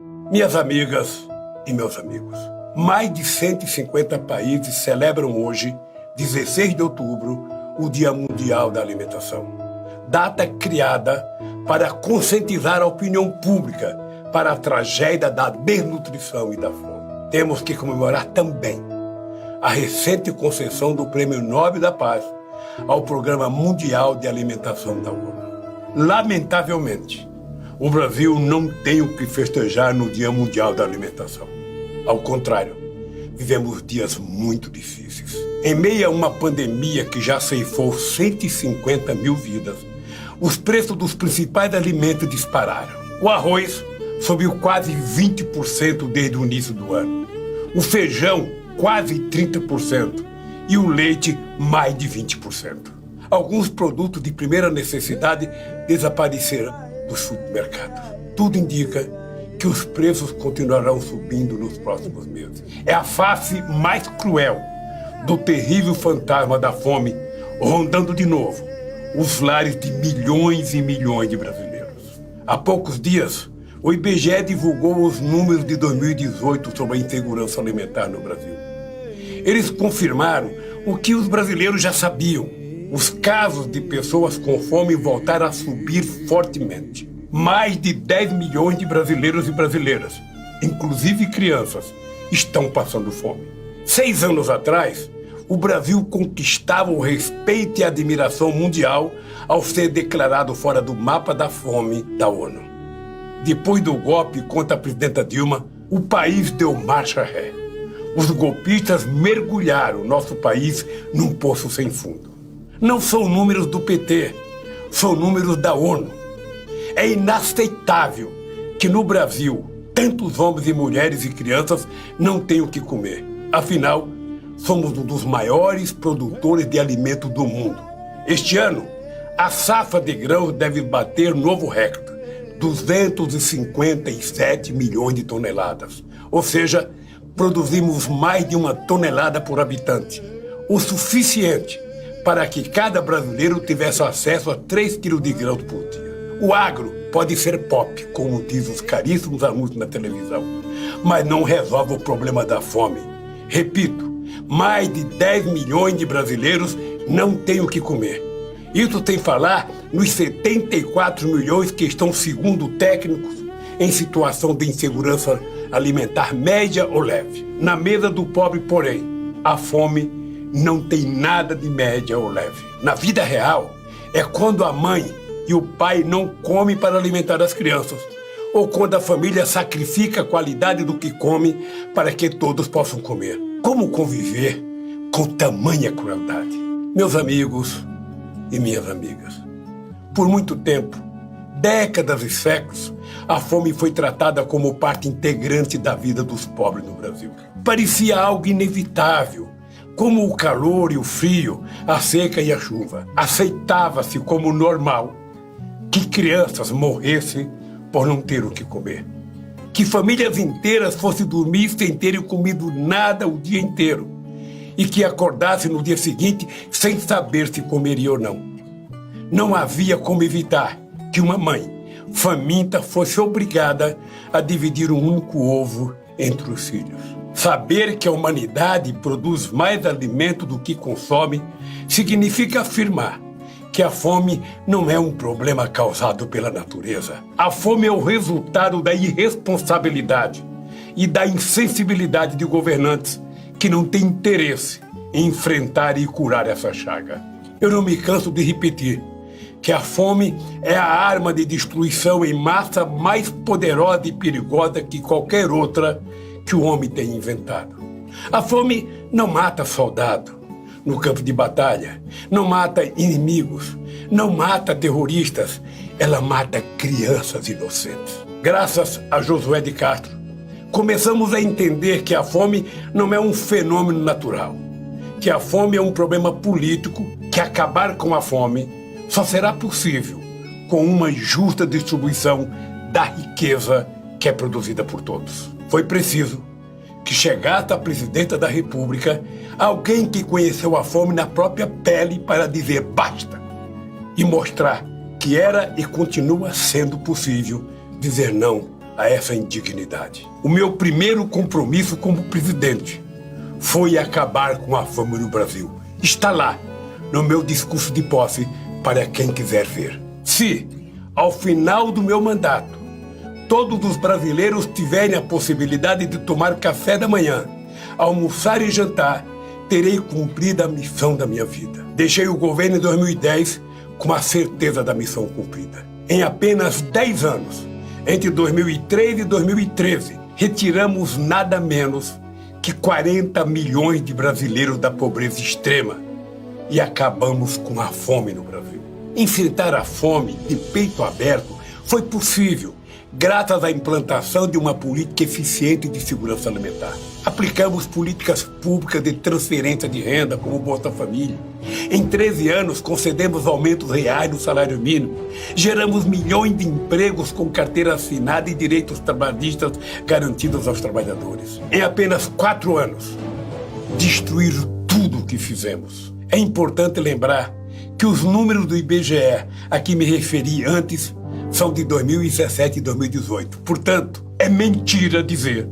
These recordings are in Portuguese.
Minhas amigas e meus amigos, mais de 150 países celebram hoje, 16 de outubro, o Dia Mundial da Alimentação. Data criada para conscientizar a opinião pública para a tragédia da desnutrição e da fome. Temos que comemorar também a recente concessão do Prêmio Nobel da Paz ao Programa Mundial de Alimentação da ONU. Lamentavelmente, o Brasil não tem o que festejar no Dia Mundial da Alimentação. Ao contrário, vivemos dias muito difíceis. Em meio a uma pandemia que já ceifou 150 mil vidas, os preços dos principais alimentos dispararam. O arroz subiu quase 20% desde o início do ano. O feijão, quase 30%. E o leite, mais de 20%. Alguns produtos de primeira necessidade desapareceram do supermercado. Tudo indica que os preços continuarão subindo nos próximos meses. É a face mais cruel do terrível fantasma da fome rondando de novo os lares de milhões e milhões de brasileiros. Há poucos dias, o IBGE divulgou os números de 2018 sobre a insegurança alimentar no Brasil. Eles confirmaram o que os brasileiros já sabiam. Os casos de pessoas com fome voltaram a subir fortemente. Mais de 10 milhões de brasileiros e brasileiras, inclusive crianças, estão passando fome. 6 anos atrás, o Brasil conquistava o respeito e a admiração mundial ao ser declarado fora do mapa da fome da ONU. Depois do golpe contra a presidenta Dilma, o país deu marcha ré. Os golpistas mergulharam nosso país num poço sem fundo. Não são números do PT, são números da ONU. É inaceitável que no Brasil tantos homens e mulheres e crianças não tenham o que comer. Afinal, somos um dos maiores produtores de alimentos do mundo. Este ano, a safra de grãos deve bater novo recorde, 257 milhões de toneladas. Ou seja, produzimos mais de 1 tonelada por habitante, o suficiente para que cada brasileiro tivesse acesso a 3 quilos de grãos por dia. O agro pode ser pop, como diz os caríssimos anúncios na televisão, mas não resolve o problema da fome. Repito, mais de 10 milhões de brasileiros não têm o que comer. Isso sem falar nos 74 milhões que estão, segundo técnicos, em situação de insegurança alimentar média ou leve. Na mesa do pobre, porém, a fome não tem nada de média ou leve. Na vida real, é quando a mãe e o pai não comem para alimentar as crianças, ou quando a família sacrifica a qualidade do que come para que todos possam comer. Como conviver com tamanha crueldade? Meus amigos e minhas amigas, por muito tempo, décadas e séculos, a fome foi tratada como parte integrante da vida dos pobres no Brasil. Parecia algo inevitável, como o calor e o frio, a seca e a chuva. Aceitava-se como normal que crianças morressem por não ter o que comer. Que famílias inteiras fossem dormir sem terem comido nada o dia inteiro. E que acordassem no dia seguinte sem saber se comeria ou não. Não havia como evitar que uma mãe faminta fosse obrigada a dividir um único ovo entre os filhos. Saber que a humanidade produz mais alimento do que consome significa afirmar que a fome não é um problema causado pela natureza. A fome é o resultado da irresponsabilidade e da insensibilidade de governantes que não têm interesse em enfrentar e curar essa chaga. Eu não me canso de repetir que a fome é a arma de destruição em massa mais poderosa e perigosa que qualquer outra que o homem tenha inventado. A fome não mata soldado no campo de batalha, não mata inimigos, não mata terroristas, ela mata crianças inocentes. Graças a Josué de Castro, começamos a entender que a fome não é um fenômeno natural, que a fome é um problema político, que acabar com a fome só será possível com uma justa distribuição da riqueza que é produzida por todos. Foi preciso que chegasse à presidenta da República alguém que conheceu a fome na própria pele para dizer basta e mostrar que era e continua sendo possível dizer não a essa indignidade. O meu primeiro compromisso como presidente foi acabar com a fome no Brasil. Está lá, no meu discurso de posse, para quem quiser ver. Se, ao final do meu mandato, todos os brasileiros tiverem a possibilidade de tomar café da manhã, almoçar e jantar, terei cumprido a missão da minha vida. Deixei o governo em 2010 com a certeza da missão cumprida. Em apenas 10 anos, entre 2003 e 2013, retiramos nada menos que 40 milhões de brasileiros da pobreza extrema e acabamos com a fome no Brasil. Enfrentar a fome de peito aberto foi possível graças à implantação de uma política eficiente de segurança alimentar. Aplicamos políticas públicas de transferência de renda, como o Bolsa Família. Em 13 anos, concedemos aumentos reais no salário mínimo. Geramos milhões de empregos com carteira assinada e direitos trabalhistas garantidos aos trabalhadores. Em apenas 4 anos, destruíram tudo o que fizemos. É importante lembrar que os números do IBGE, a que me referi antes, são de 2017 e 2018. Portanto, é mentira dizer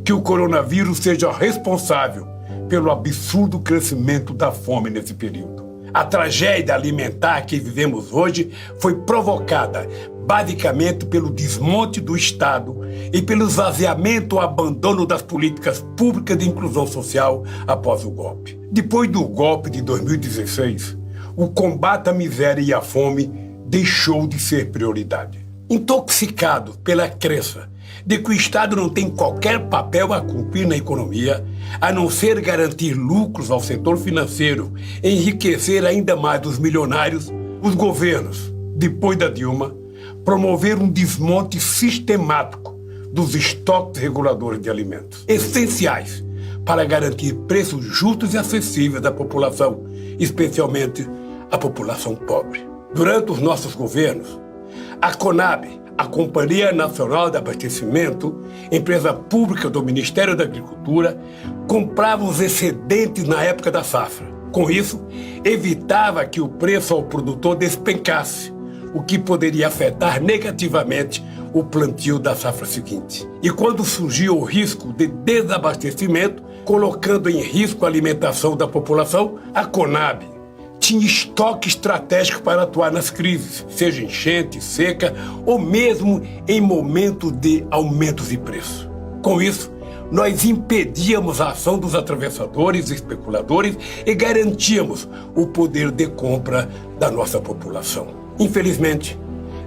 que o coronavírus seja responsável pelo absurdo crescimento da fome nesse período. A tragédia alimentar que vivemos hoje foi provocada basicamente pelo desmonte do Estado e pelo esvaziamento ou abandono das políticas públicas de inclusão social após o golpe. Depois do golpe de 2016, o combate à miséria e à fome deixou de ser prioridade. Intoxicado pela crença de que o Estado não tem qualquer papel a cumprir na economia, a não ser garantir lucros ao setor financeiro e enriquecer ainda mais os milionários, os governos, depois da Dilma, promoveram um desmonte sistemático dos estoques reguladores de alimentos, essenciais para garantir preços justos e acessíveis à população, especialmente à população pobre. Durante os nossos governos, a CONAB, a Companhia Nacional de Abastecimento, empresa pública do Ministério da Agricultura, comprava os excedentes na época da safra. Com isso, evitava que o preço ao produtor despencasse, o que poderia afetar negativamente o plantio da safra seguinte. E quando surgia o risco de desabastecimento, colocando em risco a alimentação da população, a CONAB tinha estoque estratégico para atuar nas crises, seja enchente, seca ou mesmo em momentos de aumentos de preço. Com isso, nós impedíamos a ação dos atravessadores e especuladores e garantíamos o poder de compra da nossa população. Infelizmente,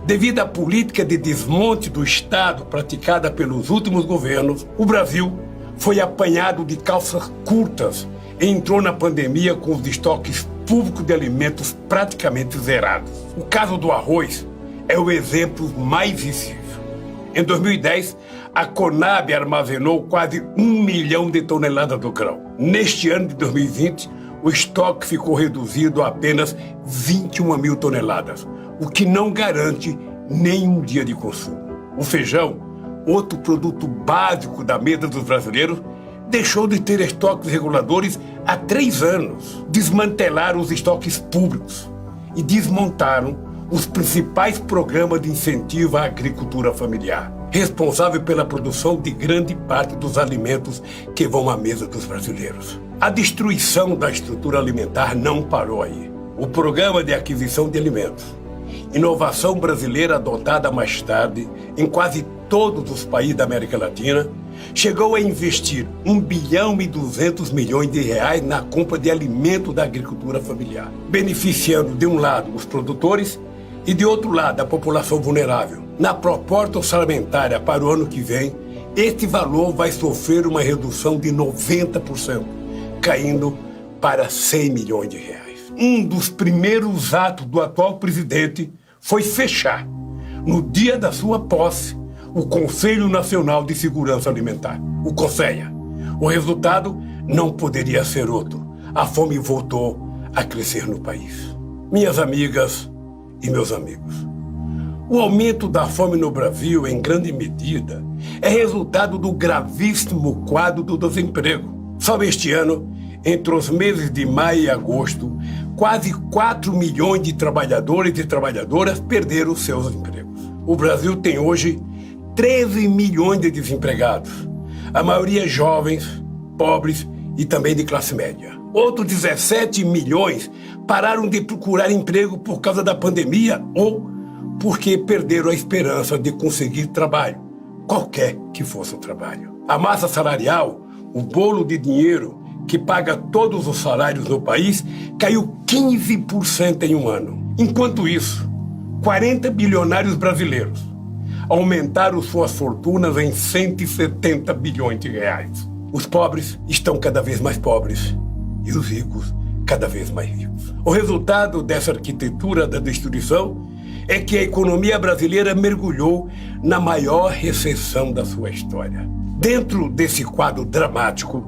devido à política de desmonte do Estado praticada pelos últimos governos, o Brasil foi apanhado de calças curtas e entrou na pandemia com os estoques públicos de alimentos praticamente zerados. O caso do arroz é o exemplo mais visível. Em 2010, a CONAB armazenou quase 1 milhão de toneladas do grão. Neste ano de 2020, o estoque ficou reduzido a apenas 21 mil toneladas, o que não garante nem um dia de consumo. O feijão, outro produto básico da mesa dos brasileiros, deixou de ter estoques reguladores há 3 anos. Desmantelaram os estoques públicos e desmontaram os principais programas de incentivo à agricultura familiar, responsável pela produção de grande parte dos alimentos que vão à mesa dos brasileiros. A destruição da estrutura alimentar não parou aí. O Programa de Aquisição de Alimentos, inovação brasileira adotada mais tarde em quase todos os países da América Latina, chegou a investir 1 bilhão e 200 milhões de reais na compra de alimentos da agricultura familiar, beneficiando de um lado os produtores e de outro lado a população vulnerável. Na proposta orçamentária para o ano que vem, este valor vai sofrer uma redução de 90%, caindo para 100 milhões de reais. Um dos primeiros atos do atual presidente foi fechar, no dia da sua posse, o Conselho Nacional de Segurança Alimentar, o CONSEA. O resultado não poderia ser outro. A fome voltou a crescer no país. Minhas amigas e meus amigos, o aumento da fome no Brasil, em grande medida, é resultado do gravíssimo quadro do desemprego. Só este ano, entre os meses de maio e agosto, quase 4 milhões de trabalhadores e trabalhadoras perderam seus empregos. O Brasil tem hoje 13 milhões de desempregados, a maioria jovens, pobres e também de classe média. Outros 17 milhões pararam de procurar emprego por causa da pandemia ou porque perderam a esperança de conseguir trabalho, qualquer que fosse o trabalho. A massa salarial, o bolo de dinheiro que paga todos os salários no país, caiu 15% em um ano. Enquanto isso, 40 bilionários brasileiros aumentaram suas fortunas em 170 bilhões de reais. Os pobres estão cada vez mais pobres e os ricos cada vez mais ricos. O resultado dessa arquitetura da destruição é que a economia brasileira mergulhou na maior recessão da sua história. Dentro desse quadro dramático,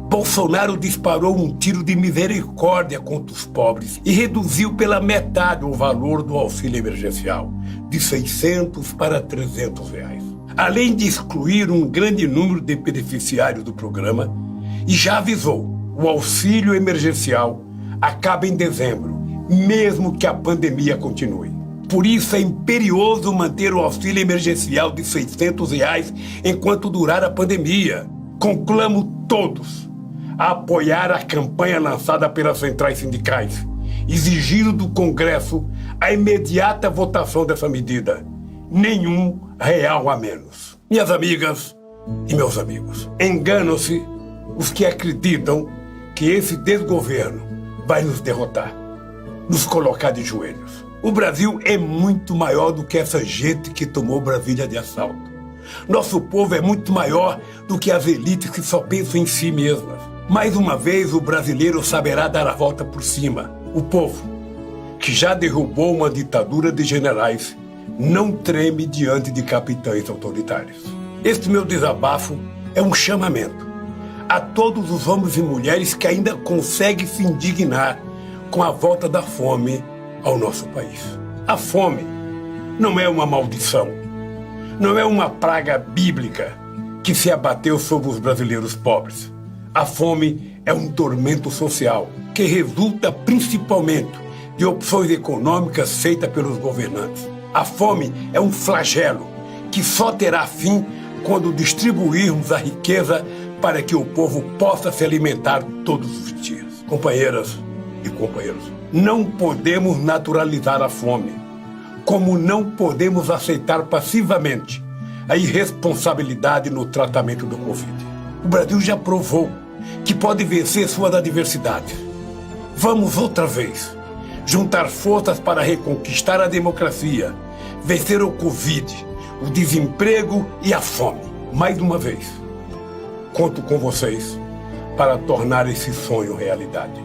Bolsonaro disparou um tiro de misericórdia contra os pobres e reduziu pela metade o valor do auxílio emergencial, de 600 para 300 reais. Além de excluir um grande número de beneficiários do programa, e já avisou, o auxílio emergencial acaba em dezembro, mesmo que a pandemia continue. Por isso é imperioso manter o auxílio emergencial de 600 reais enquanto durar a pandemia. Conclamo todos a apoiar a campanha lançada pelas centrais sindicais, exigindo do Congresso a imediata votação dessa medida. Nenhum real a menos. Minhas amigas e meus amigos, enganam-se os que acreditam que esse desgoverno vai nos derrotar, nos colocar de joelhos. O Brasil é muito maior do que essa gente que tomou Brasília de assalto. Nosso povo é muito maior do que as elites que só pensam em si mesmas. Mais uma vez, o brasileiro saberá dar a volta por cima. O povo, que já derrubou uma ditadura de generais, não treme diante de capitães autoritários. Este meu desabafo é um chamamento a todos os homens e mulheres que ainda conseguem se indignar com a volta da fome ao nosso país. A fome não é uma maldição, não é uma praga bíblica que se abateu sobre os brasileiros pobres. A fome é um tormento social que resulta principalmente de opções econômicas feitas pelos governantes. A fome é um flagelo que só terá fim quando distribuirmos a riqueza para que o povo possa se alimentar todos os dias. Companheiras e companheiros, não podemos naturalizar a fome, como não podemos aceitar passivamente a irresponsabilidade no tratamento do Covid. O Brasil já provou que pode vencer suas adversidades. Vamos outra vez juntar forças para reconquistar a democracia, vencer o Covid, o desemprego e a fome. Mais uma vez, conto com vocês para tornar esse sonho realidade.